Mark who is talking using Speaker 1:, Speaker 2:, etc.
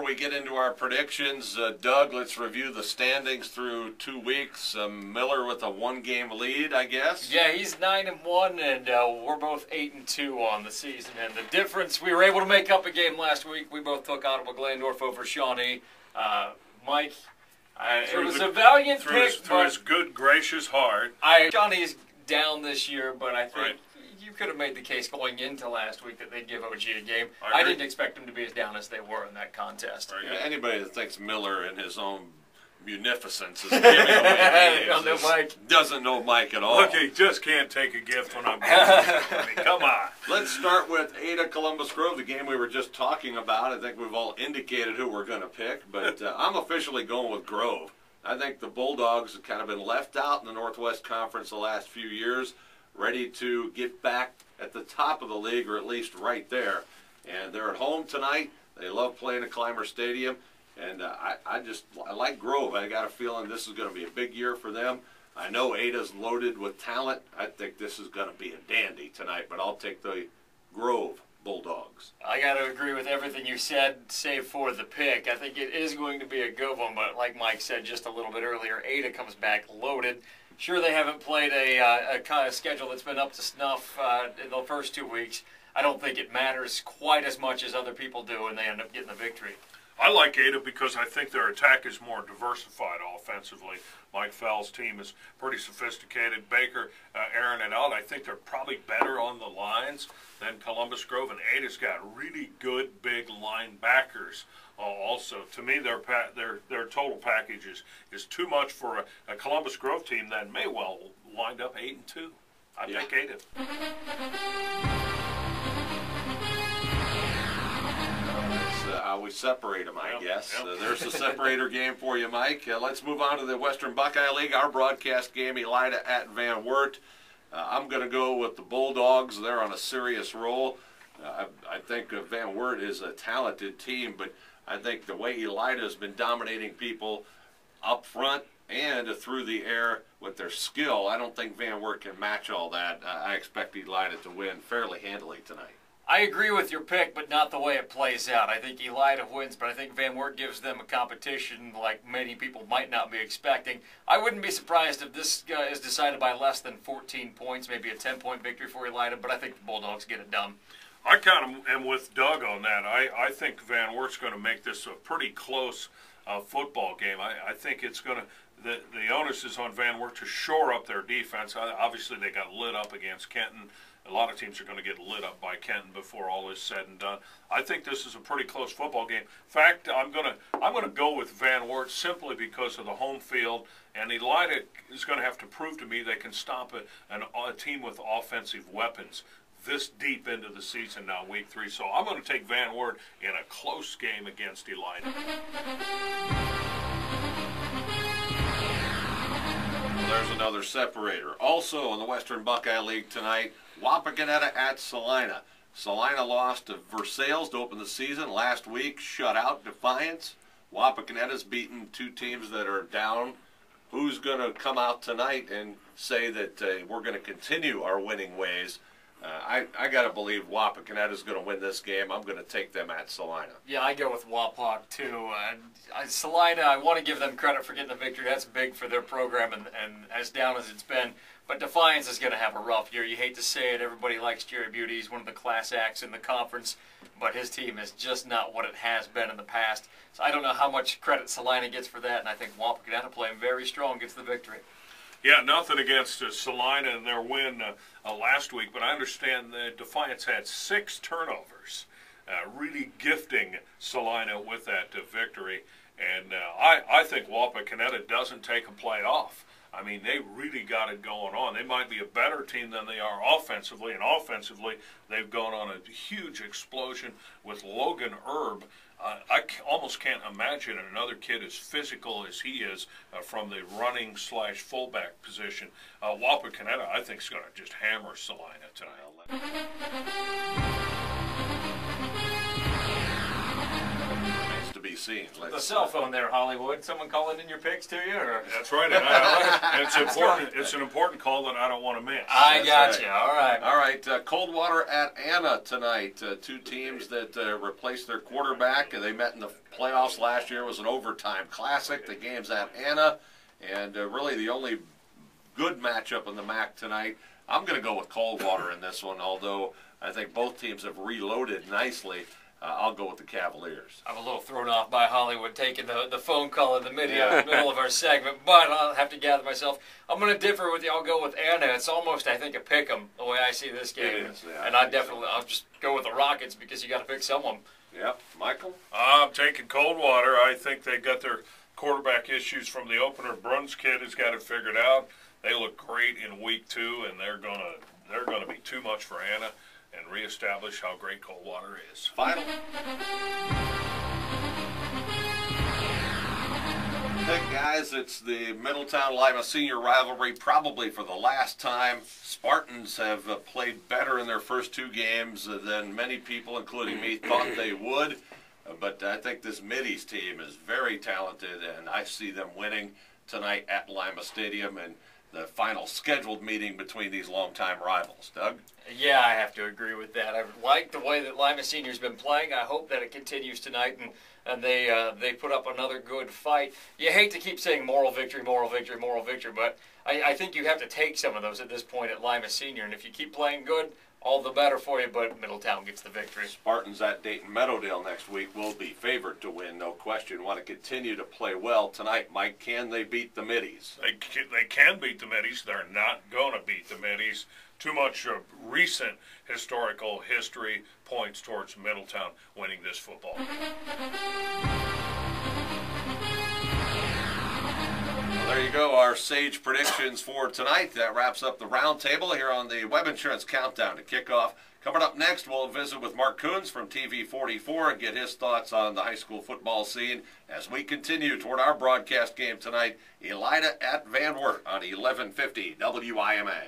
Speaker 1: we get into our predictions, Doug, let's review the standings through 2 weeks. Miller with a 1-game lead, I guess.
Speaker 2: Yeah, he's 9-1, and we're both 8-2 on the season. And the difference, we were able to make up a game last week. We both took Ottawa Glandorf over Shawnee. Mike, it was a valiant pick.
Speaker 3: Through his good, gracious heart.
Speaker 2: Shawnee's down this year, but I think you could have made the case going into last week that they'd give OG a game. I didn't expect them to be as down as they were in that contest.
Speaker 1: Yeah, anybody that thinks Miller in his own munificence is giving away games doesn't know Mike at all.
Speaker 3: Look, he just can't take a gift when I'm giving it. I mean, come on.
Speaker 1: Let's start with Ada Columbus Grove, the game we were just talking about. I think we've all indicated who we're going to pick, but I'm officially going with Grove. I think the Bulldogs have kind of been left out in the Northwest Conference the last few years, ready to get back at the top of the league, or at least right there. And they're at home tonight. They love playing at Clymer Stadium. And I like Grove. I got a feeling this is going to be a big year for them. I know Ada's loaded with talent. I think this is going to be a dandy tonight, but I'll take the Grove Bulldogs.
Speaker 2: I got to agree with everything you said, save for the pick. I think it is going to be a good one, but like Mike said just a little bit earlier, Ada comes back loaded. Sure, they haven't played a kind of schedule that's been up to snuff in the first 2 weeks. I don't think it matters quite as much as other people do, and they end up getting the victory.
Speaker 3: I like Ada because I think their attack is more diversified offensively. Mike Fell's team is pretty sophisticated. Baker, Aaron, and out. I think they're probably better on the lines than Columbus Grove, and Ada's got really good big linebackers. Also, to me, their total package is too much for a Columbus Grove team that may well wind up 8-2. I think Ada.
Speaker 1: How we separate them, I guess. There's the separator game for you, Mike. Let's move on to the Western Buckeye League, our broadcast game, Elida at Van Wert. I'm going to go with the Bulldogs. They're on a serious roll. I think Van Wert is a talented team, but I think the way Elida has been dominating people up front and through the air with their skill, I don't think Van Wert can match all that. I expect Elida to win fairly handily tonight.
Speaker 2: I agree with your pick, but not the way it plays out. I think Elida wins, but I think Van Wert gives them a competition like many people might not be expecting. I wouldn't be surprised if this is decided by less than 14 points, maybe a 10-point victory for Elida, but I think the Bulldogs get it done.
Speaker 3: I kind of am with Doug on that. I think Van Wert's going to make this a pretty close football game. I think it's going to the onus is on Van Wert to shore up their defense. Obviously, they got lit up against Kenton. A lot of teams are going to get lit up by Kenton before all is said and done. I think this is a pretty close football game. In fact, I'm going to go with Van Wert simply because of the home field, and Elida is going to have to prove to me they can stop a team with offensive weapons this deep into the season now, week 3. So I'm going to take Van Wert in a close game against Elida.
Speaker 1: There's another separator. Also in the Western Buckeye League tonight, Wapakoneta at Salina. Salina lost to Versailles to open the season last week, shut out Defiance. Wapakoneta's beaten 2 teams that are down. Who's going to come out tonight and say that we're going to continue our winning ways? I got to believe Wapakoneta's going to win this game. I'm going to take them at Salina.
Speaker 2: Yeah, I go with Wapak too. Salina, I want to give them credit for getting the victory. That's big for their program and as down as it's been. But Defiance is going to have a rough year. You hate to say it. Everybody likes Jerry Beauty. He's one of the class acts in the conference. But his team is just not what it has been in the past. So I don't know how much credit Salina gets for that. And I think Wapakoneta playing very strong gets the victory.
Speaker 3: Yeah, nothing against Salina and their win last week, but I understand that Defiance had 6 turnovers, really gifting Salina with that victory. And I think Wapakoneta doesn't take a play off. I mean, they really got it going on. They might be a better team than they are offensively, and offensively they've gone on a huge explosion with Logan Erb. I almost can't imagine another kid as physical as he is from the running / fullback position. Wapakoneta, I think, is going to just hammer Salina tonight.
Speaker 1: Needs to be be seen.
Speaker 2: The cell phone there, Hollywood. Someone calling in your picks to you? Or?
Speaker 3: That's right. And it's important. It's an important call that I don't want to miss.
Speaker 2: I got you. All right.
Speaker 1: All right. Coldwater at Anna tonight. Two teams that replaced their quarterback. They met in the playoffs last year. It was an overtime classic. The game's at Anna, and really the only good matchup in the MAC tonight. I'm going to go with Coldwater in this one, although I think both teams have reloaded nicely. I'll go with the Cavaliers.
Speaker 2: I'm a little thrown off by Hollywood taking the phone call in the middle of our segment, but I'll have to gather myself. I'm going to differ with you. I'll go with Anna. It's almost, I think, a pick 'em the way I see this game.
Speaker 1: It is, yeah,
Speaker 2: and I'll just go with the Rockets because you got to pick someone.
Speaker 1: Yep. Michael?
Speaker 3: I'm taking Coldwater. I think they got their quarterback issues from the opener. Bruns kid has got it figured out. They look great in week 2, and they're gonna be too much for Anna and reestablish how great Coldwater is.
Speaker 1: Final. Hey guys, it's the Middletown-Lima senior rivalry, probably for the last time. Spartans have played better in their first 2 games than many people, including me, thought they would. But I think this Middies team is very talented, and I see them winning tonight at Lima Stadium and the final scheduled meeting between these longtime rivals. Doug?
Speaker 2: Yeah, I have to agree with that. I like the way that Lima Senior's been playing. I hope that it continues tonight, and they put up another good fight. You hate to keep saying moral victory, moral victory, moral victory, but I think you have to take some of those at this point at Lima Senior, and if you keep playing good, all the better for you, but Middletown gets the victory.
Speaker 1: Spartans at Dayton Meadowdale next week will be favored to win, no question. Want to continue to play well tonight. Mike, can they beat the Middies?
Speaker 3: They can beat the Middies. They're not going to beat the Middies. Too much recent historical history points towards Middletown winning this football game.
Speaker 1: Well, there you go, our sage predictions for tonight. That wraps up the roundtable here on the Web Insurance Countdown to Kickoff. Coming up next, we'll visit with Mark Coons from TV 44 and get his thoughts on the high school football scene as we continue toward our broadcast game tonight, Elida at Van Wert on 1150 WIMA.